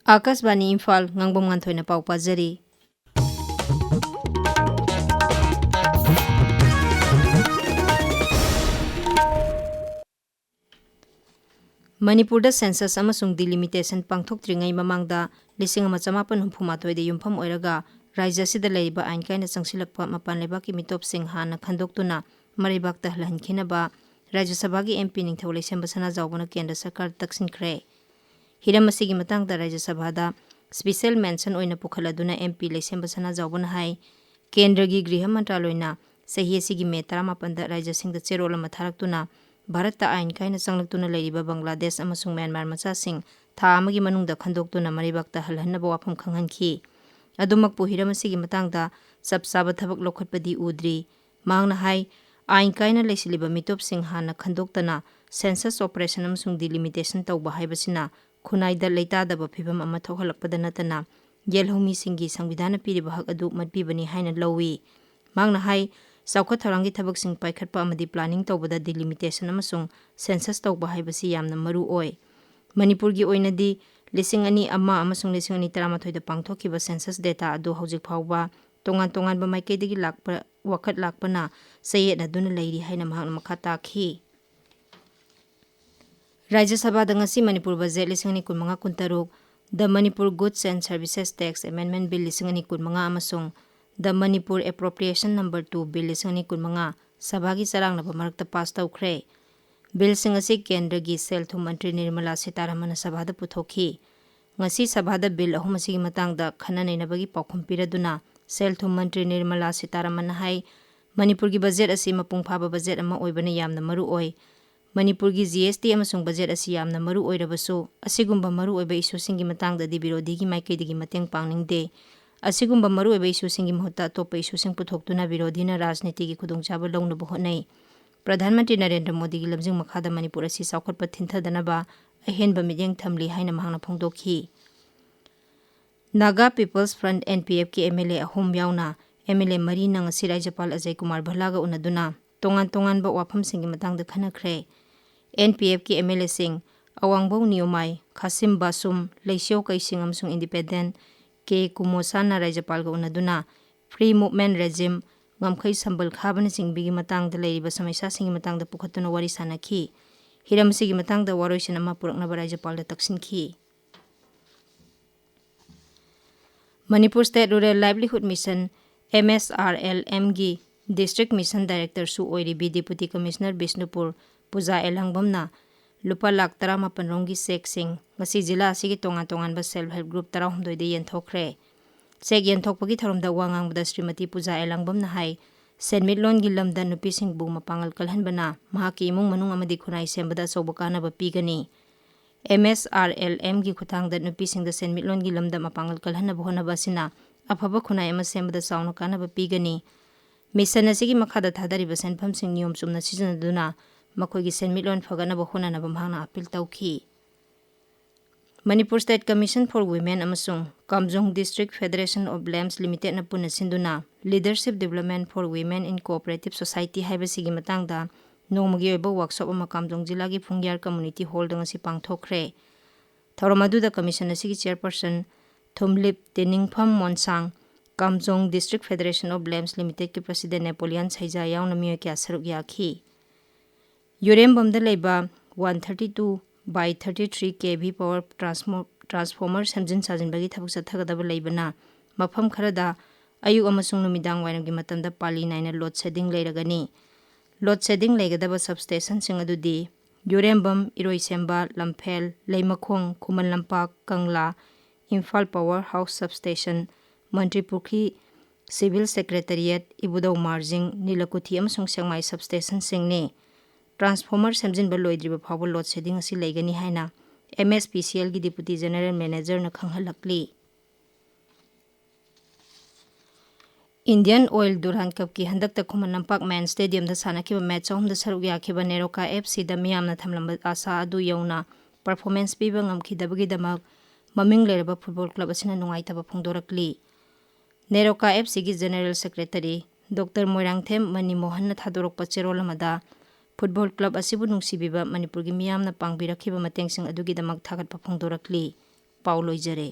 Akashvani Imphal Ngangbam Nganthoi na pau pajari. Manipurda census amasung delimitation pangthoktringay mamangda 1998 da yumpham oiraga rajya sida leiba ain kaina changsilakpa mapan lebaki mitopsing hana khandoktuna maribakta halhankhinaba Rajya Sabha gi MP ningthau leisemba sana jawbana kendra sarkar taksinkhre. Hiramasigi matangda Rajya Sabha da special mention oina pukhaladuna MP leisemba sana jawbana hai kendra gi griha mantraloina sahi asigi me 18 da rajya singda cherol ama tharaktuna Bharata ain kaina changlaktuna leiriba Bangladesh amasung Myanmar machasing tha amagi manungda khandoktuna maribakta halhannaba wafam khanghankhi. Adumakpu hiramasigi matangda sabsaba thabak lokhatpadi udri mangna hai ain kaina leisiliba mitopsing hana khandoktana census operation amasung delimitation tawba haibasina khunaida leitadaba phibam ama thohalakpada natana yelhomi singi sangvidhana piriba hak adu matpibani haina lowi mangna hai Saukhat tharangi thabak sing paikhatpa amadi planning tawbada delimitation amasung census tawba haibasi yamna maru oi. Manipur gi oinadi 2001 amasung 2013 da pangthokiba census data adu hojik phawba tongan ba maikaidagi lakpa wakhat lakpana sayetna duna leiri haina mahakna makha takhi. Rajya Sabha da ngasi Manipur budget 2015 The Manipur Goods and Services Tax Amendment Bill 2015 amasung The Manipur Appropriation Number 2 Bill 2015 Sabhagi Sarangnaba marakta pass tawkhre. Bill sing asi kendra gi sel thum mantri Nirmala Sitaramana Sabhada puthokhi. Ngasi Sabhada bill ahum asigi matangda khananainabagi paukhum piraduna sel thum mantri Nirmala Sitaramana hai Manipur gi budget asi mapung phaba budget ama oibana yamna maru oi. Manipur gi GST amasung budget asi yamna maru oirabasu asigumba maru oiba issue singi matangda di birodhi gi maikaidigi mateng pangningde. Asigumba maru eba issue singi mahutta topa issue sing puthoktuna birodhina rajniti gi khudongchaba launaba hotnai. Pradhan Mantri Narendra Modi gi lamjing makhada Manipur asi saukhatpa thinthadana ahenba midyeng thamli haina mahangna phongdokhi. Naga People's Front NPF ki MLA ahum yauna MLA mari nang asi Rajyapal Ajay Kumar Bhalaga unaduna tongan ba wafam singi matangda khanakhre. NPF ki MLA sing Awangbau Niomai Khasim Basum Leisyo Kaising amsung Independent ke Kumosana Rajyapal ga unaduna free movement regime ngamkhai sambal khabana singbigi matangda leiriba samaisa singi matangda pukhatuna wari sanakhi. Hiramsigi matangda waroisin ama puraknaba Rajyapal da taksinki. Manipur State Rural Livelihood Mission MSRLM gi District Mission Director su oiribi Deputy Commissioner Bishnupur Puja Elangbamna lupa lakh 18 rongi sek sing ngasi jila asigi tongan ba self help group 12 de yenthokre. Sek yenthokpagi tharumda wangangbada Srimati Puja Elangbamna hai senmitlon gi lamda nupi sing bu mapangal kalhanbana mahaki imung manung amadi khunai sembada sobakana ba pigani. MSRLM gi khutangda nupi singda senmitlon gi lamda mapangal kalhana bohona basina afaba khunai ama sembada sauna kana ba pigani. Mission asigi makhada thadariba senpham sing niyom chumna sijanaduna makoigi senmitlon phagana bohona na bamhangna appeal tawki. Manipur State Commission for Women amasung Kamjong District Federation of Lambs Limited na puna sinduna Leadership Development for Women in Cooperative Society haibasigi matangda nongmagi oiba workshop ama Kamjong Jilagi Phungyar Community Hall da ngasi pangthokre. Thauramadu commission asigi chairperson Thumlip Teningpham Monsang Kamjong District Federation of Lambs Limited ki president Napoleon Saija yauna miyo kya saruk yakhi. Yorembamda leiba 132 by 33 kV power transformer samjin sajin bagi thabuk sathagadaba leibana mafam kharada ayuk amasung numidang wainamgi matamda pali naina load shedding leiragani. Load shedding leigadaba substation sing adudi Yorembam Iroisemba Lamphel Leimakhong Khuman Lampak Kangla Imphal Power House Substation Mantripukhi Civil Secretariat Ibudau Marjing Nilakuthi amasung Sengmai Substation singni. Transformer samjin ba loidriba phawba load shedding asi leigani haina MSPCL gi Deputy General Manager na khanghalakli. Indian Oil Durhan Cup ki handakta Khuman Lampak Man Stadium da sanakiba match ahum da saruk yakhiba Neroka FC da miyamna thamlamba asa adu yauna performance piba ngamkhidabagi damak maming leraba football club asina nungaitaba phongdorakli. Neroka FC gi General Secretary Dr. Moirangthem Manimohan na thadorokpa cherol amada Football Club asibu nungsibiba Manipur gi miyamna pangbirakhiba matengsing adugidamak thagatpa phongdorakli. ꯄꯥꯎ ꯂꯣꯏꯖꯔꯦ꯫